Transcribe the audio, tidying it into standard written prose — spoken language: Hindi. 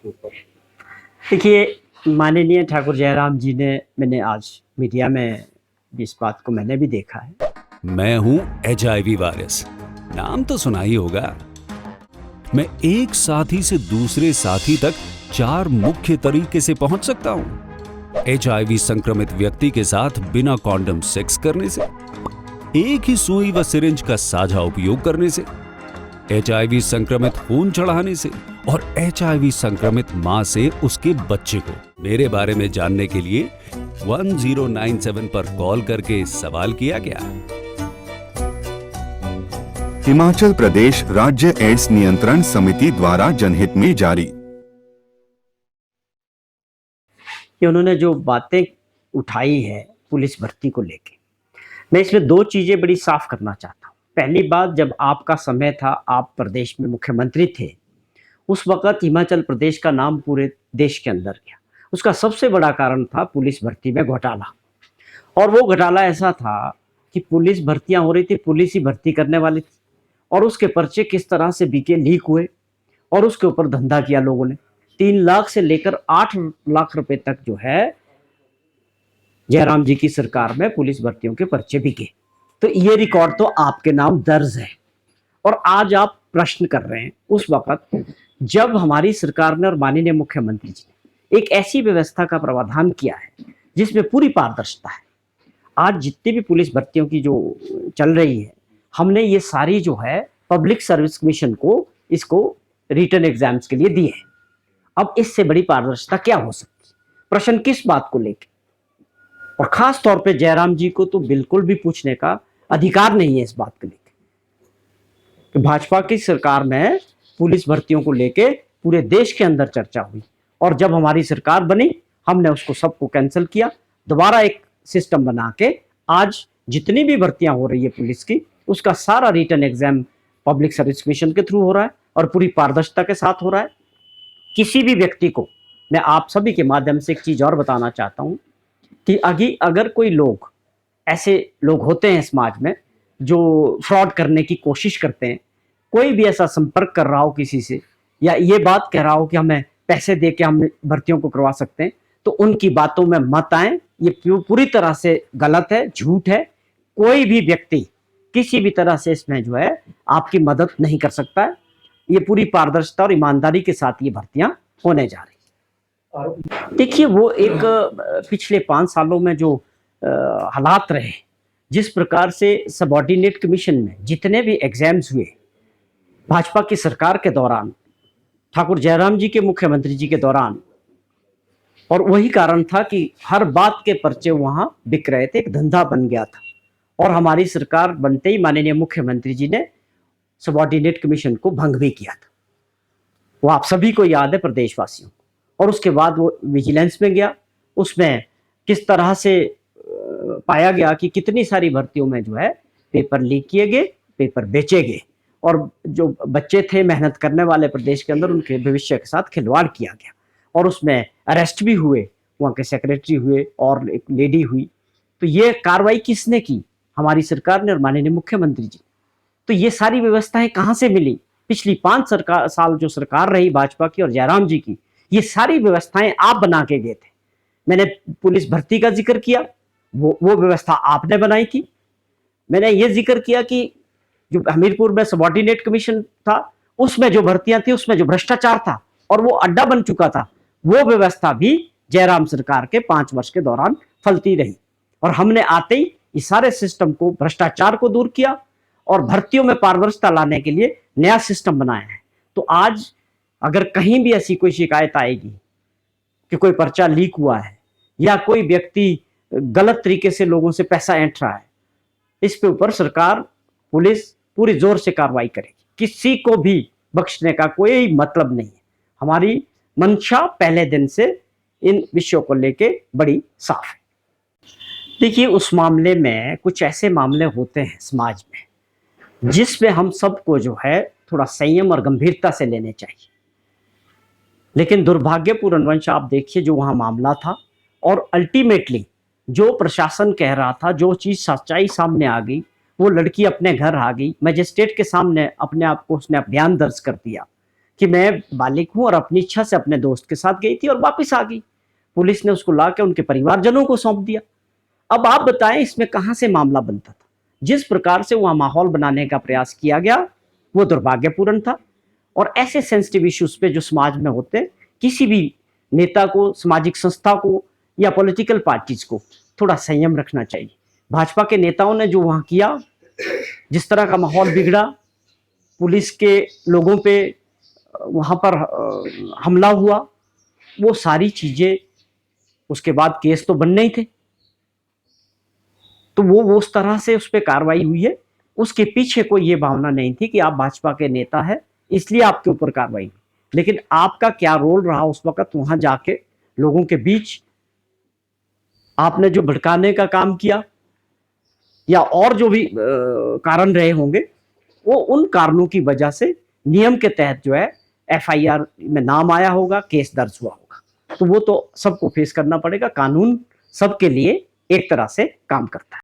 के ऊपर? देखिए, माननीय ठाकुर जयराम जी ने, मैंने आज मीडिया में इस बात को मैंने भी देखा है। मैं हूं HIV वायरस, नाम तो सुना ही होगा। मैं एक साथी से दूसरे साथी तक 4 मुख्य तरीके से पहुंच सकता हूं। HIV संक्रमित व्यक्ति के साथ बिना कॉन्डम सेक्स करने से, एक ही सुई व सिरिंज का साझा उपयोग करने से, HIV संक्रमित खून चढ़ाने से और HIV संक्रमित मां से उसके बच्चे को। मेरे बारे में जानने के लिए 1097 पर कॉल करके सवाल किया गया। हिमाचल प्रदेश राज्य एड्स नियंत्रण समिति द्वारा जनहित में जारी। कि उन्होंने जो बातें उठाई है पुलिस भर्ती को लेके, मैं इसमें 2 चीजें बड़ी साफ करना चाहता हूँ। पहली बात, जब आपका समय था, आप प्रदेश में मुख्यमंत्री थे, उस वक्त हिमाचल प्रदेश का नाम पूरे देश के अंदर गया। उसका सबसे बड़ा कारण था पुलिस भर्ती में घोटाला। और वो घोटाला ऐसा था कि पुलिस भर्तियां हो रही थी, पुलिस ही भर्ती करने वाली थी, और उसके पर्चे किस तरह से बिके, लीक हुए, और उसके ऊपर धंधा किया लोगों ने। 3 लाख से लेकर 8 लाख रुपए तक जो है जयराम जी की सरकार में पुलिस भर्तियों के पर्चे बिके। तो ये रिकॉर्ड तो आपके नाम दर्ज है। और आज आप प्रश्न कर रहे हैं उस वक्त जब हमारी सरकार ने और माननीय मुख्यमंत्री जी ने एक ऐसी व्यवस्था का प्रावधान किया है जिसमें पूरी पारदर्शिता है। आज जितनी भी पुलिस भर्तियों की जो चल रही है, हमने ये सारी जो है पब्लिक सर्विस कमीशन को इसको रिटन एग्जाम्स के लिए दी है। अब इससे बड़ी पारदर्शिता क्या हो सकती? प्रश्न किस बात को लेकर? और खास तौर पे जयराम जी को तो बिल्कुल भी पूछने का अधिकार नहीं है इस बात को लेकर। भाजपा की सरकार में पुलिस भर्तियों को लेके पूरे देश के अंदर चर्चा हुई, और जब हमारी सरकार बनी हमने उसको सबको कैंसिल किया, दोबारा एक सिस्टम बना के आज जितनी भी भर्तियां हो रही है पुलिस की, उसका सारा written exam public service commission के थ्रू हो रहा है और पूरी पारदर्शिता के साथ हो रहा है। किसी भी व्यक्ति को, मैं आप सभी के माध्यम से एक चीज और बताना चाहता हूं कि अगर कोई लोग, ऐसे लोग होते हैं समाज में जो फ्रॉड करने की कोशिश करते हैं, कोई भी ऐसा संपर्क कर रहा हो किसी से, या ये बात कह रहा हो कि हमें पैसे दे के हम भर्तियों को करवा सकते हैं, तो उनकी बातों में मत आए। ये पूरी तरह से गलत है, झूठ है। कोई भी व्यक्ति किसी भी तरह से इसमें जो है आपकी मदद नहीं कर सकता है। ये पूरी पारदर्शिता और ईमानदारी के साथ ये भर्तियां होने जा रही। देखिए, वो एक पिछले 5 सालों में जो हालात रहे, जिस प्रकार से सबऑर्डिनेट कमीशन में जितने भी एग्जाम्स हुए भाजपा की सरकार के दौरान, ठाकुर जयराम जी के मुख्यमंत्री जी के दौरान, और वही कारण था कि हर बात के पर्चे वहां बिक रहे थे, एक धंधा बन गया था। और हमारी सरकार बनते ही माननीय मुख्यमंत्री जी ने सबऑर्डिनेट कमीशन को भंग भी किया था, वो आप सभी को याद है, प्रदेशवासियों को। और उसके बाद वो विजिलेंस में गया, उसमें किस तरह से पाया गया कि कितनी सारी भर्तियों में जो है पेपर लीक किए गए, पेपर बेचे गए, और जो बच्चे थे मेहनत करने वाले प्रदेश के अंदर, उनके भविष्य के साथ खिलवाड़ किया गया। और उसमें अरेस्ट भी हुए, वहाँ के सेक्रेटरी हुए और एक लेडी हुई। तो ये कार्रवाई किसने की? हमारी सरकार ने और माननीय मुख्यमंत्री जी। तो ये सारी व्यवस्थाएं कहाँ से मिली? पिछली 5 साल जो सरकार रही भाजपा की और जयराम जी की, ये सारी व्यवस्थाएं आप बना के गए थे। मैंने पुलिस भर्ती का जिक्र किया, वो व्यवस्था आपने बनाई थी। मैंने ये जिक्र किया कि जो हमीरपुर में सबऑर्डिनेट कमीशन था, उसमें जो भर्तियां थी, उसमें जो भ्रष्टाचार था और वो अड्डा बन चुका था, वो व्यवस्था भी जयराम सरकार के 5 वर्ष के दौरान फलती रही। और हमने आते ही इस सारे सिस्टम को, भ्रष्टाचार को दूर किया और भर्तियों में पारदर्शिता लाने के लिए नया सिस्टम बनाया है। तो आज अगर कहीं भी ऐसी कोई शिकायत आएगी कि कोई पर्चा लीक हुआ है या कोई व्यक्ति गलत तरीके से लोगों से पैसा ऐंठ रहा है, इस पे ऊपर सरकार, पुलिस पूरी जोर से कार्रवाई करेगी। किसी को भी बख्शने का कोई मतलब नहीं है। हमारी मंशा पहले दिन से इन विषयों को लेके बड़ी साफ है। देखिए, उस मामले में कुछ ऐसे मामले होते हैं समाज में जिसमें हम सबको जो है थोड़ा संयम और गंभीरता से लेने चाहिए। लेकिन दुर्भाग्यपूर्ण वंश आप देखिए जो वहां मामला था, और अल्टीमेटली जो प्रशासन कह रहा था, जो चीज सच्चाई सामने आ गई, वो लड़की अपने घर आ गई, मजिस्ट्रेट के सामने अपने आप को उसने बयान दर्ज कर दिया कि मैं बालिक हूं और अपनी इच्छा से अपने दोस्त के साथ गई थी और वापस आ गई। पुलिस ने उसको लाकर उनके परिवारजनों को सौंप दिया। अब आप बताएं इसमें कहां से मामला बनता था। जिस प्रकार से वहां माहौल बनाने का प्रयास किया गया वो दुर्भाग्यपूर्ण था। और ऐसे सेंसिटिव इश्यूज पे जो समाज में होते हैं, किसी भी नेता को, सामाजिक संस्था को या पॉलिटिकल पार्टीज को थोड़ा संयम रखना चाहिए। भाजपा के नेताओं ने जो वहां किया, जिस तरह का माहौल बिगड़ा, पुलिस के लोगों पे वहां पर हमला हुआ, वो सारी चीजें, उसके बाद केस तो बनने ही थे, तो वो उस तरह से उस पर कार्रवाई हुई है। उसके पीछे कोई ये भावना नहीं थी कि आप भाजपा के नेता हैं इसलिए आपके ऊपर कार्रवाई हुई। लेकिन आपका क्या रोल रहा उस वक्त वहां जाके लोगों के बीच? आपने जो भड़काने का काम किया या और जो भी कारण रहे होंगे, वो उन कारणों की वजह से नियम के तहत जो है एफआईआर में नाम आया होगा, केस दर्ज हुआ होगा। तो वो तो सबको फेस करना पड़ेगा। कानून सबके लिए एक तरह से काम करता है।